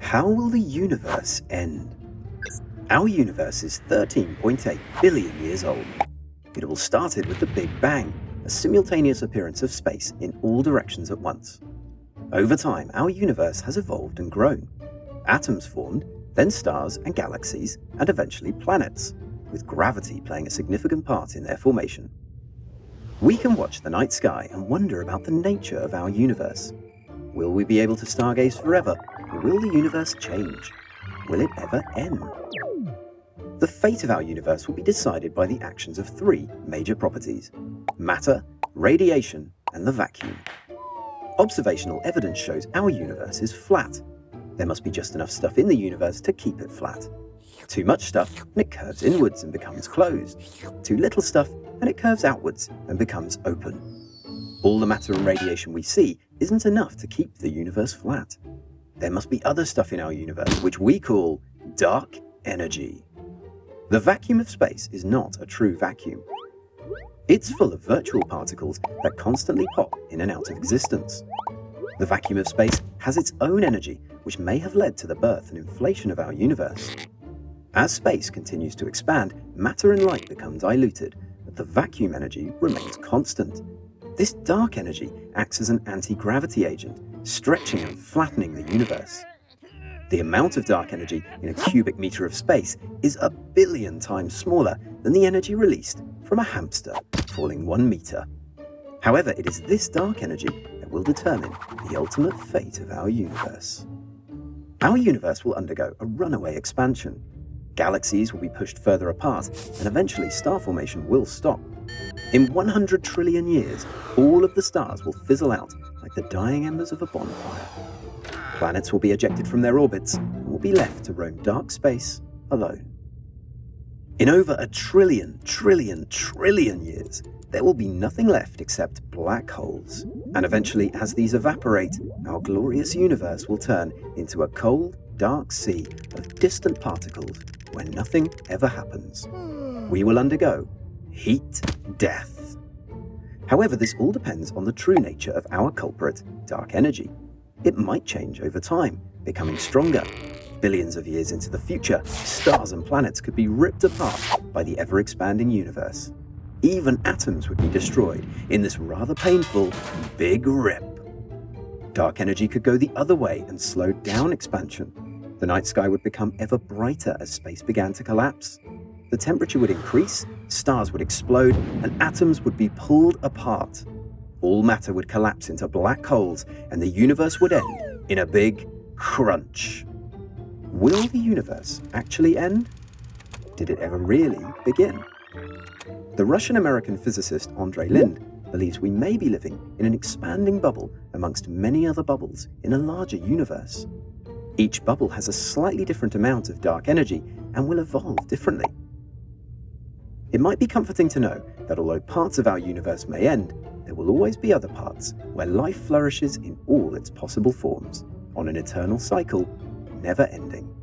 How will the universe end? Our universe is 13.8 billion years old. It all started with the Big Bang, a simultaneous appearance of space in all directions at once. Over time, our universe has evolved and grown. Atoms formed, then stars and galaxies, and eventually planets, with gravity playing a significant part in their formation. We can watch the night sky and wonder about the nature of our universe. Will we be able to stargaze forever, or will the universe change? Will it ever end? The fate of our universe will be decided by the actions of three major properties: matter, radiation, and the vacuum. Observational evidence shows our universe is flat. There must be just enough stuff in the universe to keep it flat. Too much stuff and it curves inwards and becomes closed. Too little stuff and it curves outwards and becomes open. All the matter and radiation we see isn't enough to keep the universe flat. There must be other stuff in our universe which we call dark energy. The vacuum of space is not a true vacuum. It's full of virtual particles that constantly pop in and out of existence. The vacuum of space has its own energy, which may have led to the birth and inflation of our universe. As space continues to expand, matter and light become diluted, but the vacuum energy remains constant. This dark energy acts as an anti-gravity agent, stretching and flattening the universe. The amount of dark energy in a cubic meter of space is 1 billion times smaller than the energy released from a hamster falling 1 meter. However, it is this dark energy that will determine the ultimate fate of our universe. Our universe will undergo a runaway expansion. Galaxies will be pushed further apart, and eventually star formation will stop. In 100 trillion years, all of the stars will fizzle out like the dying embers of a bonfire. Planets will be ejected from their orbits and will be left to roam dark space alone. In over 1 trillion years, there will be nothing left except black holes. And eventually, as these evaporate, our glorious universe will turn into a cold, dark sea of distant particles where nothing ever happens. We will undergo heat death. However, this all depends on the true nature of our culprit, dark energy. It might change over time, becoming stronger. Billions of years into the future, stars and planets could be ripped apart by the ever-expanding universe. Even atoms would be destroyed in this rather painful Big Rip. Dark energy could go the other way and slow down expansion. The night sky would become ever brighter as space began to collapse. The temperature would increase, stars would explode, and atoms would be pulled apart. All matter would collapse into black holes, and the universe would end in a big crunch. Will the universe actually end? Did it ever really begin? The Russian-American physicist Andrei Lind believes we may be living in an expanding bubble amongst many other bubbles in a larger universe. Each bubble has a slightly different amount of dark energy and will evolve differently. It might be comforting to know that although parts of our universe may end, there will always be other parts where life flourishes in all its possible forms, on an eternal cycle, never ending.